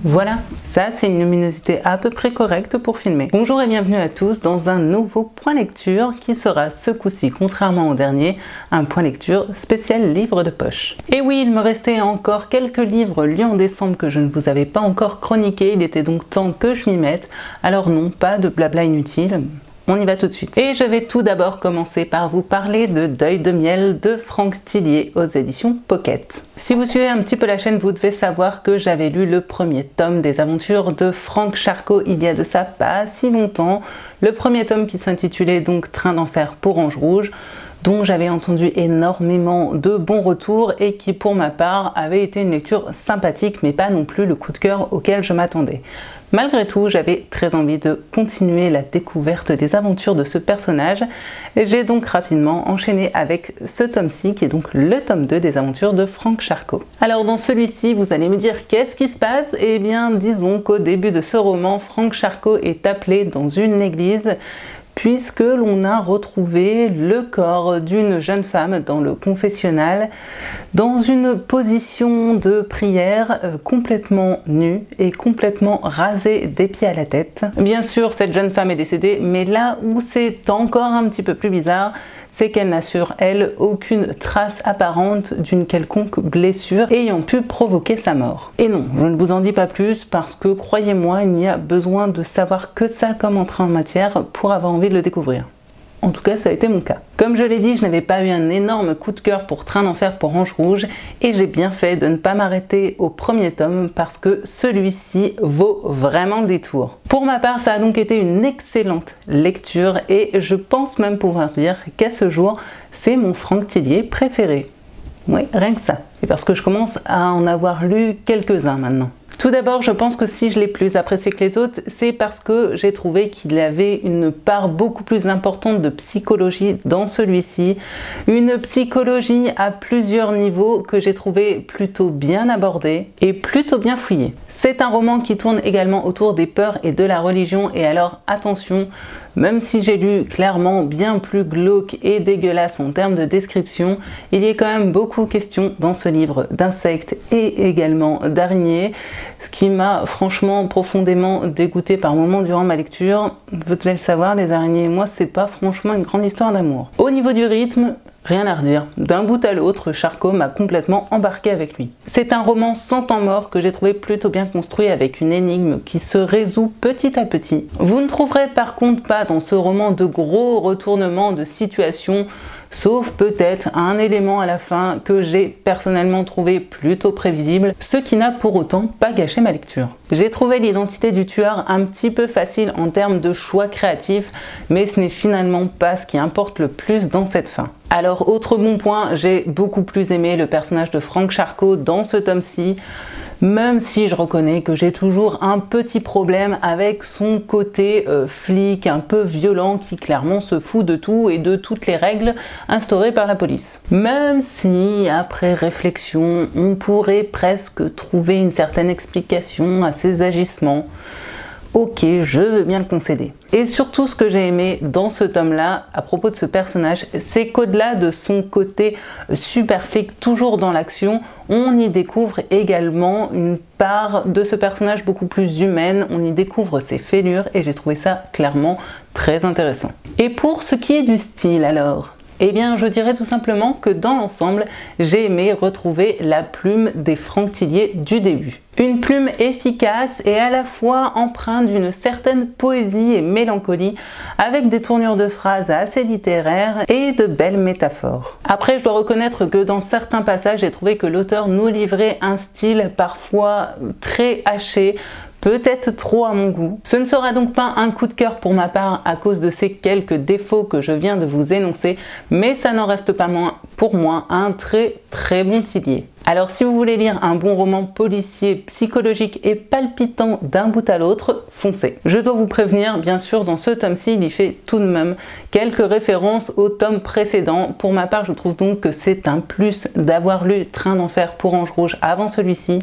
Voilà, ça c'est une luminosité à peu près correcte pour filmer. Bonjour et bienvenue à tous dans un nouveau point lecture qui sera ce coup-ci, contrairement au dernier, un point lecture spécial livre de poche. Et oui, il me restait encore quelques livres lus en décembre que je ne vous avais pas encore chroniqués, il était donc temps que je m'y mette. Alors non, pas de blabla inutile. On y va tout de suite. Et je vais tout d'abord commencer par vous parler de Deuil de miel de Franck Thillier aux éditions Pocket. Si vous suivez un petit peu la chaîne, vous devez savoir que j'avais lu le premier tome des aventures de Franck Charcot il y a de ça pas si longtemps. Le premier tome qui s'intitulait donc Train d'enfer pour Ange Rouge, dont j'avais entendu énormément de bons retours et qui pour ma part avait été une lecture sympathique mais pas non plus le coup de cœur auquel je m'attendais. Malgré tout, j'avais très envie de continuer la découverte des aventures de ce personnage et j'ai donc rapidement enchaîné avec ce tome-ci qui est donc le tome 2 des aventures de Franck Charcot. Alors dans celui-ci, vous allez me dire qu'est-ce qui se passe? Eh bien disons qu'au début de ce roman, Franck Charcot est appelé dans une église puisque l'on a retrouvé le corps d'une jeune femme dans le confessionnal, dans une position de prière complètement nue et complètement rasée des pieds à la tête. Bien sûr, cette jeune femme est décédée, mais là où c'est encore un petit peu plus bizarre, c'est qu'elle n'a sur elle aucune trace apparente d'une quelconque blessure ayant pu provoquer sa mort. Et non, je ne vous en dis pas plus parce que croyez-moi, il n'y a besoin de savoir que ça comme entrée en matière pour avoir envie de le découvrir. En tout cas, ça a été mon cas. Comme je l'ai dit, je n'avais pas eu un énorme coup de cœur pour Train d'enfer pour Ange Rouge et j'ai bien fait de ne pas m'arrêter au premier tome parce que celui-ci vaut vraiment le détour. Pour ma part, ça a donc été une excellente lecture et je pense même pouvoir dire qu'à ce jour, c'est mon Franck Thillier préféré. Oui, rien que ça. Et parce que je commence à en avoir lu quelques-uns maintenant. Tout d'abord, je pense que si je l'ai plus apprécié que les autres, c'est parce que j'ai trouvé qu'il avait une part beaucoup plus importante de psychologie dans celui-ci. Une psychologie à plusieurs niveaux que j'ai trouvé plutôt bien abordée et plutôt bien fouillée. C'est un roman qui tourne également autour des peurs et de la religion et alors attention, même si j'ai lu clairement bien plus glauque et dégueulasse en termes de description, il y a quand même beaucoup question dans ce livre d'insectes et également d'araignées, ce qui m'a franchement profondément dégoûté par moments durant ma lecture. Vous devez le savoir, les araignées et moi, c'est pas franchement une grande histoire d'amour. Au niveau du rythme, rien à redire. D'un bout à l'autre, Charcot m'a complètement embarqué avec lui. C'est un roman sans temps mort que j'ai trouvé plutôt bien construit avec une énigme qui se résout petit à petit. Vous ne trouverez par contre pas dans ce roman de gros retournements de situation, sauf peut-être un élément à la fin que j'ai personnellement trouvé plutôt prévisible, ce qui n'a pour autant pas gâché ma lecture. J'ai trouvé l'identité du tueur un petit peu facile en termes de choix créatifs, mais ce n'est finalement pas ce qui importe le plus dans cette fin. Alors, autre bon point, j'ai beaucoup plus aimé le personnage de Franck Charcot dans ce tome-ci, même si je reconnais que j'ai toujours un petit problème avec son côté flic un peu violent qui clairement se fout de tout et de toutes les règles instaurées par la police. Même si, après réflexion, on pourrait presque trouver une certaine explication à ses agissements, ok, je veux bien le concéder. Et surtout, ce que j'ai aimé dans ce tome-là, à propos de ce personnage, c'est qu'au-delà de son côté super flic, toujours dans l'action, on y découvre également une part de ce personnage beaucoup plus humaine, on y découvre ses fêlures et j'ai trouvé ça clairement très intéressant. Et pour ce qui est du style alors, eh bien, je dirais tout simplement que dans l'ensemble, j'ai aimé retrouver la plume des Franck Thillier du début. Une plume efficace et à la fois empreinte d'une certaine poésie et mélancolie, avec des tournures de phrases assez littéraires et de belles métaphores. Après, je dois reconnaître que dans certains passages, j'ai trouvé que l'auteur nous livrait un style parfois très haché, peut-être trop à mon goût. Ce ne sera donc pas un coup de cœur pour ma part à cause de ces quelques défauts que je viens de vous énoncer, mais ça n'en reste pas moins pour moi un très bon Thillier. Alors si vous voulez lire un bon roman policier, psychologique et palpitant d'un bout à l'autre, foncez. Je dois vous prévenir, bien sûr, dans ce tome-ci, il y fait tout de même quelques références au tome précédent. Pour ma part, je trouve donc que c'est un plus d'avoir lu Train d'enfer pour Ange Rouge avant celui-ci.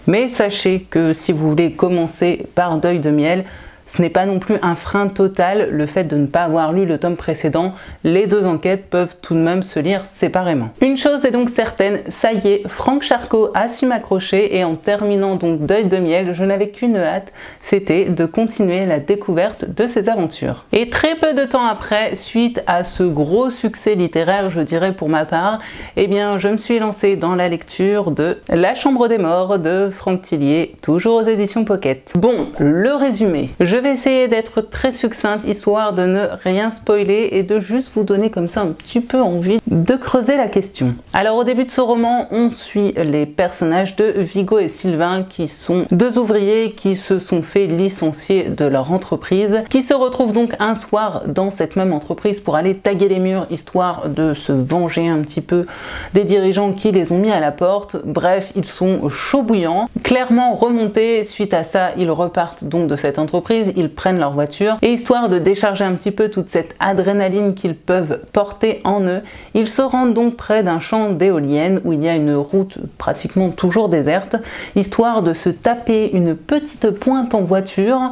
Mais sachez que si vous voulez commencer par Deuil de miel, Ce n'est pas non plus un frein total, le fait de ne pas avoir lu le tome précédent. Les deux enquêtes peuvent tout de même se lire séparément. Une chose est donc certaine, ça y est, Franck Charcot a su m'accrocher et en terminant donc Deuil de miel, je n'avais qu'une hâte, c'était de continuer la découverte de ses aventures. Et très peu de temps après, suite à ce gros succès littéraire, je dirais pour ma part, eh bien je me suis lancée dans la lecture de La Chambre des Morts de Franck Tillier, toujours aux éditions Pocket. Bon, le résumé. Je vais essayer d'être très succincte, histoire de ne rien spoiler et de juste vous donner comme ça un petit peu envie de creuser la question. Alors au début de ce roman, on suit les personnages de Vigo et Sylvain, qui sont deux ouvriers qui se sont fait licencier de leur entreprise, qui se retrouvent donc un soir dans cette même entreprise pour aller taguer les murs, histoire de se venger un petit peu des dirigeants qui les ont mis à la porte. Bref, ils sont chauds bouillants, clairement remontés. Suite à ça, ils repartent donc de cette entreprise, ils prennent leur voiture et histoire de décharger un petit peu toute cette adrénaline qu'ils peuvent porter en eux, ils se rendent donc près d'un champ d'éoliennes où il y a une route pratiquement toujours déserte, histoire de se taper une petite pointe en voiture,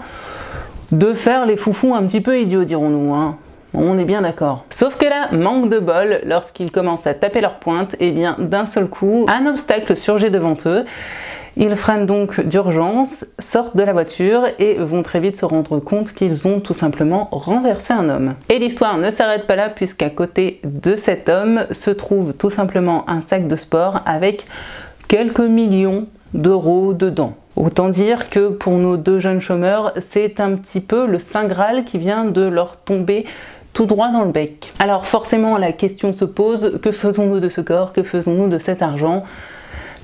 de faire les foufous un petit peu idiots, dirons-nous, hein. On est bien d'accord. Sauf que là, manque de bol, lorsqu'ils commencent à taper leur pointe, et bien d'un seul coup, un obstacle surgit devant eux. Ils freinent donc d'urgence, sortent de la voiture et vont très vite se rendre compte qu'ils ont tout simplement renversé un homme. Et l'histoire ne s'arrête pas là, puisqu'à côté de cet homme se trouve tout simplement un sac de sport avec quelques millions d'euros dedans. Autant dire que pour nos deux jeunes chômeurs, c'est un petit peu le Saint Graal qui vient de leur tomber tout droit dans le bec. Alors forcément la question se pose, que faisons-nous de ce corps? Que faisons-nous de cet argent?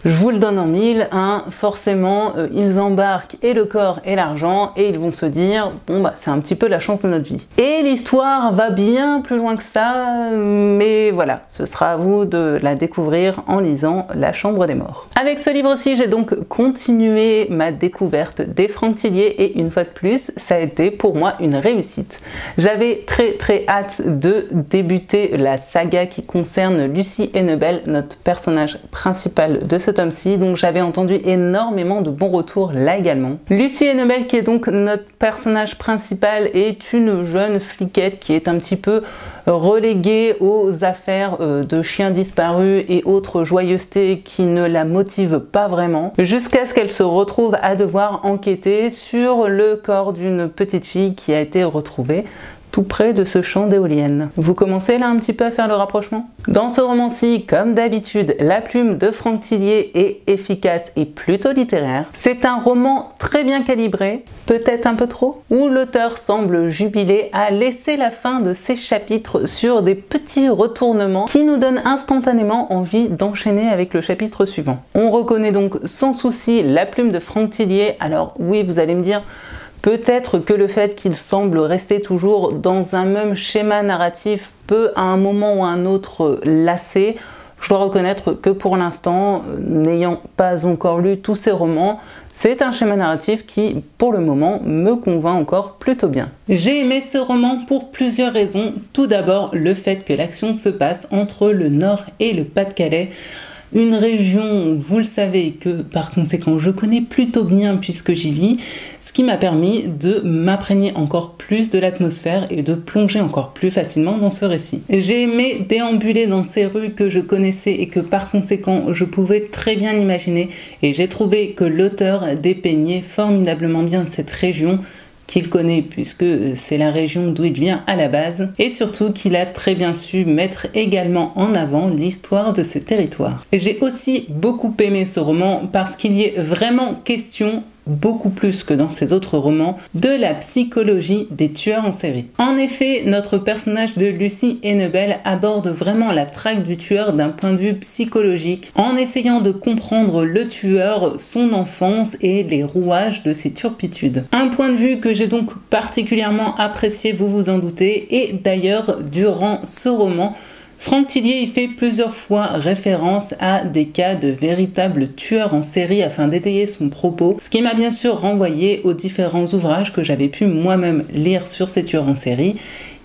Je vous le donne en mille, hein, forcément ils embarquent et le corps et l'argent et ils vont se dire bon bah c'est un petit peu la chance de notre vie. Et l'histoire va bien plus loin que ça, mais voilà, ce sera à vous de la découvrir en lisant La Chambre des Morts. Avec ce livre-ci, j'ai donc continué ma découverte des Franck Tillier et une fois de plus, ça a été pour moi une réussite. J'avais très hâte de débuter la saga qui concerne Lucie Hennebel, notre personnage principal de ce tome-ci, donc j'avais entendu énormément de bons retours là également. Lucie Hennebel, qui est donc notre personnage principal, est une jeune fliquette qui est un petit peu reléguée aux affaires de chiens disparus et autres joyeusetés qui ne la motivent pas vraiment, jusqu'à ce qu'elle se retrouve à devoir enquêter sur le corps d'une petite fille qui a été retrouvée tout près de ce champ d'éoliennes. Vous commencez là un petit peu à faire le rapprochement? Dans ce roman-ci, comme d'habitude, la plume de Franck Tillier est efficace et plutôt littéraire. C'est un roman très bien calibré, peut-être un peu trop, où l'auteur semble jubilé à laisser la fin de ses chapitres sur des petits retournements qui nous donnent instantanément envie d'enchaîner avec le chapitre suivant. On reconnaît donc sans souci la plume de Franck Tillier. Alors oui, vous allez me dire, peut-être que le fait qu'il semble rester toujours dans un même schéma narratif peut à un moment ou à un autre lasser. Je dois reconnaître que pour l'instant, n'ayant pas encore lu tous ces romans, c'est un schéma narratif qui, pour le moment, me convainc encore plutôt bien. J'ai aimé ce roman pour plusieurs raisons. Tout d'abord, le fait que l'action se passe entre le Nord et le Pas-de-Calais. Une région, vous le savez, que par conséquent je connais plutôt bien puisque j'y vis, ce qui m'a permis de m'imprégner encore plus de l'atmosphère et de plonger encore plus facilement dans ce récit. J'ai aimé déambuler dans ces rues que je connaissais et que par conséquent je pouvais très bien imaginer, et j'ai trouvé que l'auteur dépeignait formidablement bien cette région qu'il connaît puisque c'est la région d'où il vient à la base, et surtout qu'il a très bien su mettre également en avant l'histoire de ce territoire. J'ai aussi beaucoup aimé ce roman parce qu'il y est vraiment question, beaucoup plus que dans ses autres romans, de la psychologie des tueurs en série. En effet, notre personnage de Lucie Hennebel aborde vraiment la traque du tueur d'un point de vue psychologique, en essayant de comprendre le tueur, son enfance et les rouages de ses turpitudes. Un point de vue que j'ai donc particulièrement apprécié, vous vous en doutez, et d'ailleurs, durant ce roman, Franck Tillier y fait plusieurs fois référence à des cas de véritables tueurs en série afin d'étayer son propos, ce qui m'a bien sûr renvoyé aux différents ouvrages que j'avais pu moi-même lire sur ces tueurs en série.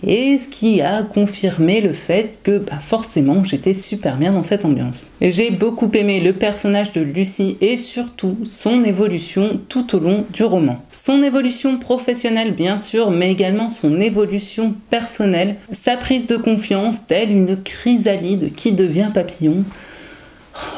et ce qui a confirmé le fait que forcément j'étais super bien dans cette ambiance. J'ai beaucoup aimé le personnage de Lucie et surtout son évolution tout au long du roman. Son évolution professionnelle bien sûr, mais également son évolution personnelle, sa prise de confiance telle une chrysalide qui devient papillon.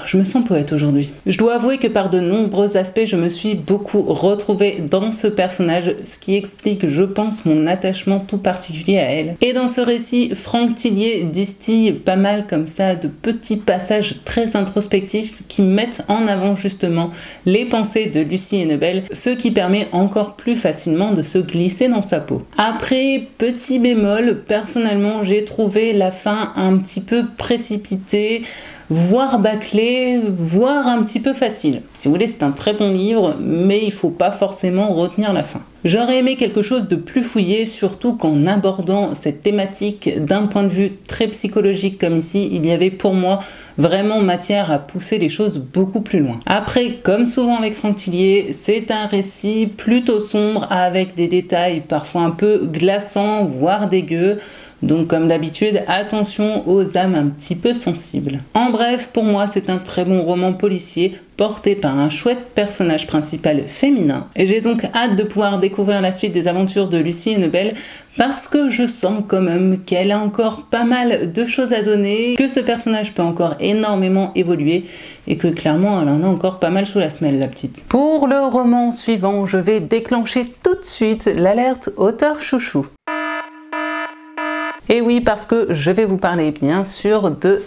Je me sens poète aujourd'hui. Je dois avouer que par de nombreux aspects, je me suis beaucoup retrouvée dans ce personnage, ce qui explique, je pense, mon attachement tout particulier à elle. Et dans ce récit, Franck Thillier distille pas mal comme ça de petits passages très introspectifs qui mettent en avant justement les pensées de Lucie Hennebel, ce qui permet encore plus facilement de se glisser dans sa peau. Après, petit bémol, personnellement, j'ai trouvé la fin un petit peu précipitée, voire bâclé, voire un petit peu facile. Si vous voulez, c'est un très bon livre, mais il faut pas forcément retenir la fin. J'aurais aimé quelque chose de plus fouillé, surtout qu'en abordant cette thématique d'un point de vue très psychologique comme ici, il y avait pour moi vraiment matière à pousser les choses beaucoup plus loin. Après, comme souvent avec Franck Thillier, c'est un récit plutôt sombre avec des détails parfois un peu glaçants, voire dégueux. Donc comme d'habitude, attention aux âmes un petit peu sensibles. En bref, pour moi, c'est un très bon roman policier porté par un chouette personnage principal féminin. Et j'ai donc hâte de pouvoir découvrir la suite des aventures de Lucie Hennebel parce que je sens quand même qu'elle a encore pas mal de choses à donner, que ce personnage peut encore énormément évoluer et que clairement elle en a encore pas mal sous la semelle, la petite. Pour le roman suivant, je vais déclencher tout de suite l'alerte auteur chouchou. Et oui, parce que je vais vous parler bien sûr de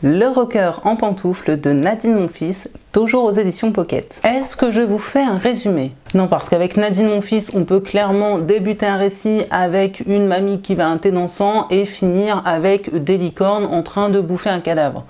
Le Rocker en pantoufles de Nadine Monfils, toujours aux éditions Pocket. Est-ce que je vous fais un résumé? Non, parce qu'avec Nadine Monfils, on peut clairement débuter un récit avec une mamie qui va un thé dansant et finir avec des licornes en train de bouffer un cadavre.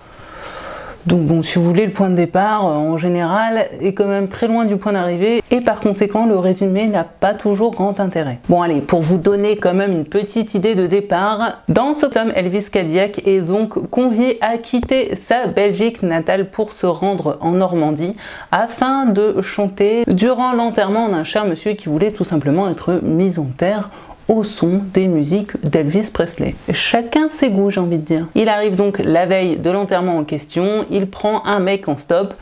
Donc bon, si vous voulez, le point de départ, en général, est quand même très loin du point d'arrivée et par conséquent, le résumé n'a pas toujours grand intérêt. Bon allez, pour vous donner quand même une petite idée de départ, dans ce tome, Elvis Cadillac est donc convié à quitter sa Belgique natale pour se rendre en Normandie afin de chanter durant l'enterrement d'un cher monsieur qui voulait tout simplement être mis en terre au son des musiques d'Elvis Presley. Chacun ses goûts, j'ai envie de dire. Il arrive donc la veille de l'enterrement en question, il prend un mec en stop.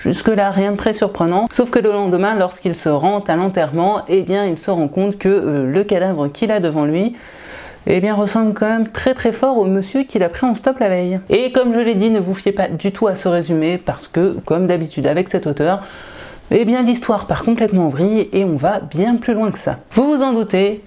Jusque là, rien de très surprenant, sauf que le lendemain, lorsqu'il se rend à l'enterrement, eh bien, il se rend compte que le cadavre qu'il a devant lui eh bien, ressemble quand même très fort au monsieur qu'il a pris en stop la veille. Et comme je l'ai dit, ne vous fiez pas du tout à ce résumé, parce que, comme d'habitude avec cet auteur, eh bien, l'histoire part complètement en vrille et on va bien plus loin que ça. Vous vous en doutez,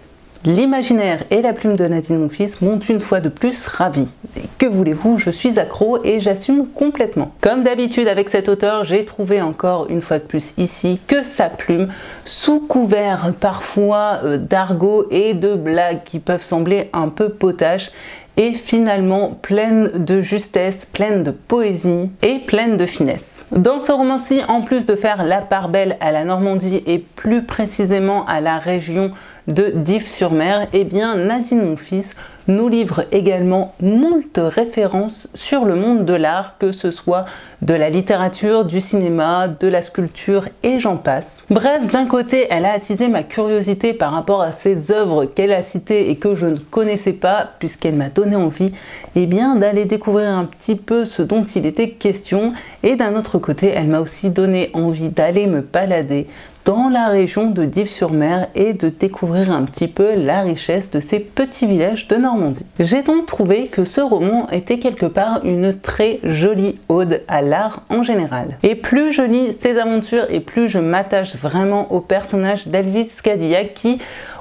l'imaginaire et la plume de Nadine Monfils m'ont une fois de plus ravi. Et que voulez-vous, je suis accro et j'assume complètement. Comme d'habitude avec cet auteur, j'ai trouvé encore une fois de plus ici que sa plume, sous couvert parfois d'argot et de blagues qui peuvent sembler un peu potaches, est finalement pleine de justesse, pleine de poésie et pleine de finesse. Dans ce roman-ci, en plus de faire la part belle à la Normandie et plus précisément à la région de Dives-sur-Mer, eh bien Nadine Monfils nous livre également moult références sur le monde de l'art, que ce soit de la littérature, du cinéma, de la sculpture et j'en passe. Bref, d'un côté, elle a attisé ma curiosité par rapport à ces œuvres qu'elle a citées et que je ne connaissais pas, puisqu'elle m'a donné envie eh bien, d'aller découvrir un petit peu ce dont il était question. Et d'un autre côté, elle m'a aussi donné envie d'aller me balader dans la région de Dives-sur-Mer et de découvrir un petit peu la richesse de ces petits villages de Normandie. J'ai donc trouvé que ce roman était quelque part une très jolie ode à l'art en général. Et plus je lis ces aventures et plus je m'attache vraiment au personnage d'Elvis Cadillac qui,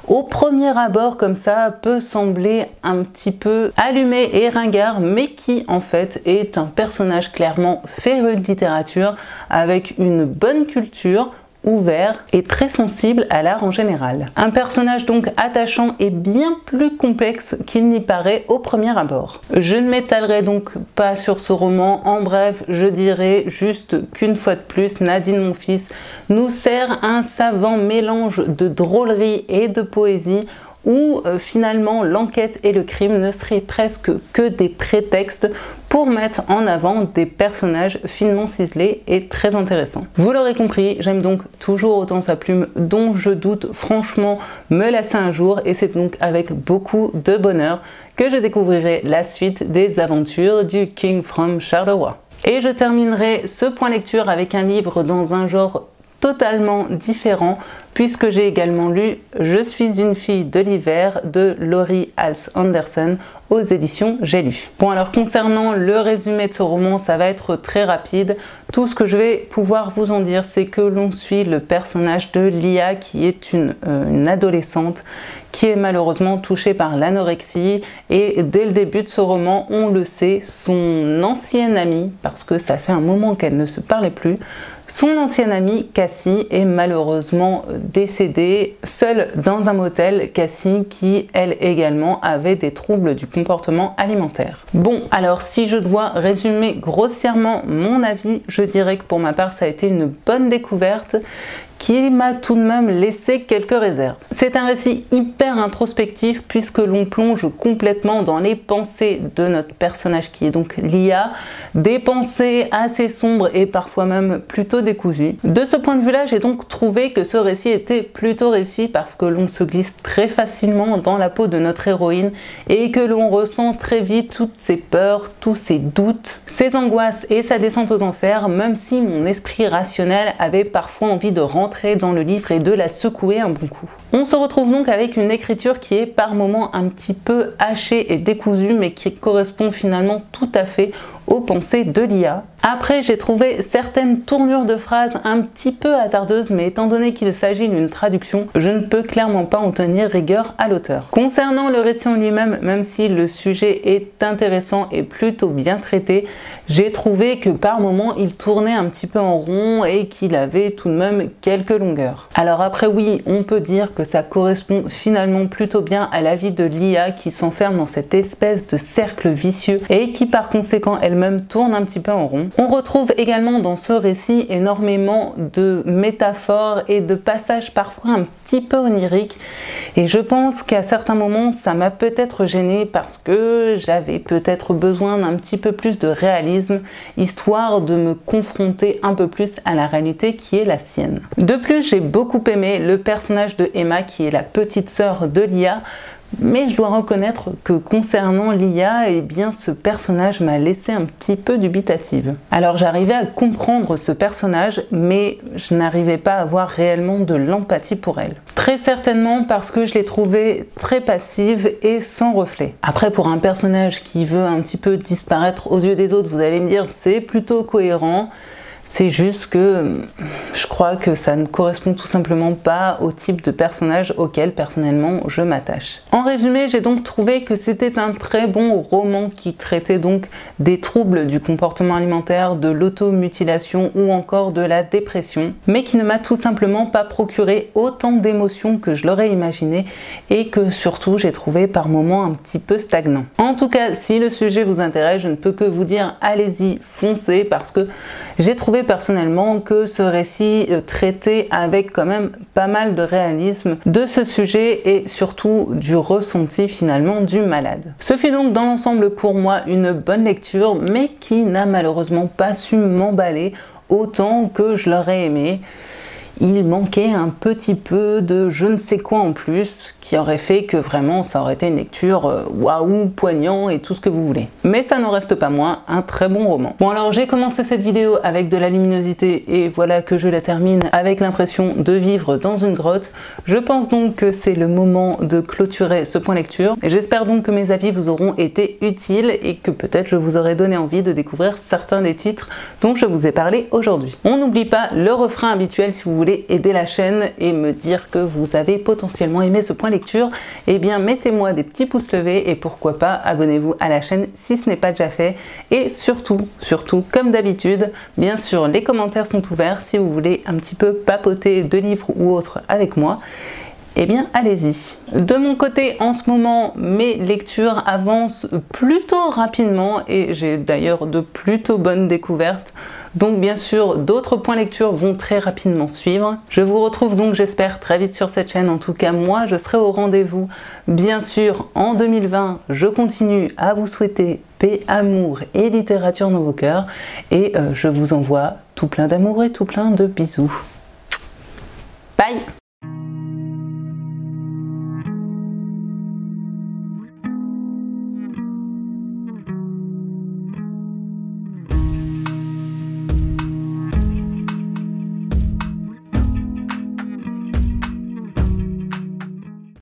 au premier abord comme ça, peut sembler un petit peu allumé et ringard, mais qui en fait est un personnage clairement féru de littérature avec une bonne culture, ouvert et très sensible à l'art en général. Un personnage donc attachant et bien plus complexe qu'il n'y paraît au premier abord. Je ne m'étalerai donc pas sur ce roman, en bref, je dirais juste qu'une fois de plus, Nadine Monfils nous sert un savant mélange de drôlerie et de poésie où finalement l'enquête et le crime ne seraient presque que des prétextes pour mettre en avant des personnages finement ciselés et très intéressants. Vous l'aurez compris, j'aime donc toujours autant sa plume, dont je doute franchement me lasser un jour, et c'est donc avec beaucoup de bonheur que je découvrirai la suite des aventures du King from Charleroi. Et je terminerai ce point lecture avec un livre dans un genre totalement différent, puisque j'ai également lu Je suis une fille de l'hiver de Laurie Halse Anderson aux éditions J'ai lu. Bon, alors concernant le résumé de ce roman, ça va être très rapide. Tout ce que je vais pouvoir vous en dire, c'est que l'on suit le personnage de Lia, qui est une adolescente qui est malheureusement touchée par l'anorexie, et dès le début de ce roman, on le sait, son ancienne amie, parce que ça fait un moment qu'elle ne se parlait plus, son ancienne amie Cassie est malheureusement décédée seule dans un motel. Cassie qui, elle également, avait des troubles du comportement alimentaire. Bon, alors si je dois résumer grossièrement mon avis, je dirais que pour ma part ça a été une bonne découverte qui m'a tout de même laissé quelques réserves. C'est un récit hyper introspectif puisque l'on plonge complètement dans les pensées de notre personnage qui est donc Lia, des pensées assez sombres et parfois même plutôt décousues. De ce point de vue-là, j'ai donc trouvé que ce récit était plutôt réussi parce que l'on se glisse très facilement dans la peau de notre héroïne et que l'on ressent très vite toutes ses peurs, tous ses doutes, ses angoisses et sa descente aux enfers, même si mon esprit rationnel avait parfois envie de rentrer dans le livre et de la secouer un bon coup. On se retrouve donc avec une écriture qui est par moments un petit peu hachée et décousue, mais qui correspond finalement tout à fait aux pensées de Lia. Après, j'ai trouvé certaines tournures de phrases un petit peu hasardeuses, mais étant donné qu'il s'agit d'une traduction, je ne peux clairement pas en tenir rigueur à l'auteur. Concernant le récit en lui-même, même si le sujet est intéressant et plutôt bien traité, j'ai trouvé que par moments il tournait un petit peu en rond et qu'il avait tout de même quelques longueurs. Alors après oui, on peut dire que ça correspond finalement plutôt bien à la vie de Lia qui s'enferme dans cette espèce de cercle vicieux et qui par conséquent elle-même tourne un petit peu en rond. On retrouve également dans ce récit énormément de métaphores et de passages parfois un petit peu oniriques, et je pense qu'à certains moments ça m'a peut-être gênée parce que j'avais peut-être besoin d'un petit peu plus de réalisme, histoire de me confronter un peu plus à la réalité qui est la sienne. De plus, j'ai beaucoup aimé le personnage de Emma qui est la petite sœur de Lia, mais je dois reconnaître que concernant Lia, eh bien ce personnage m'a laissé un petit peu dubitative. Alors j'arrivais à comprendre ce personnage, mais je n'arrivais pas à avoir réellement de l'empathie pour elle. Très certainement parce que je l'ai trouvée très passive et sans reflet. Après, pour un personnage qui veut un petit peu disparaître aux yeux des autres, vous allez me dire c'est plutôt cohérent. C'est juste que je crois que ça ne correspond tout simplement pas au type de personnage auquel personnellement je m'attache. En résumé, j'ai donc trouvé que c'était un très bon roman qui traitait donc des troubles du comportement alimentaire, de l'automutilation ou encore de la dépression, mais qui ne m'a tout simplement pas procuré autant d'émotions que je l'aurais imaginé et que surtout j'ai trouvé par moments un petit peu stagnant. En tout cas, si le sujet vous intéresse, je ne peux que vous dire allez-y, foncez, parce que j'ai trouvé personnellement que ce récit traitait avec quand même pas mal de réalisme de ce sujet et surtout du ressenti finalement du malade. Ce fut donc dans l'ensemble pour moi une bonne lecture, mais qui n'a malheureusement pas su m'emballer autant que je l'aurais aimé. Il manquait un petit peu de je ne sais quoi en plus qui aurait fait que vraiment ça aurait été une lecture waouh, poignant et tout ce que vous voulez. Mais ça n'en reste pas moins un très bon roman. Bon, alors j'ai commencé cette vidéo avec de la luminosité et voilà que je la termine avec l'impression de vivre dans une grotte. Je pense donc que c'est le moment de clôturer ce point lecture. J'espère donc que mes avis vous auront été utiles et que peut-être je vous aurai donné envie de découvrir certains des titres dont je vous ai parlé aujourd'hui. On n'oublie pas le refrain habituel si vous voulez aider la chaîne et me dire que vous avez potentiellement aimé ce point lecture, et bien mettez-moi des petits pouces levés et pourquoi pas abonnez-vous à la chaîne si ce n'est pas déjà fait, et surtout comme d'habitude, bien sûr les commentaires sont ouverts si vous voulez un petit peu papoter de livres ou autres avec moi. eh bien allez-y. De mon côté, en ce moment, mes lectures avancent plutôt rapidement et j'ai d'ailleurs de plutôt bonnes découvertes. Donc bien sûr, d'autres points lecture vont très rapidement suivre. Je vous retrouve donc, j'espère, très vite sur cette chaîne. En tout cas, moi, je serai au rendez-vous. Bien sûr, en 2020, je continue à vous souhaiter paix, amour et littérature dans vos cœurs. Et je vous envoie tout plein d'amour et tout plein de bisous. Bye!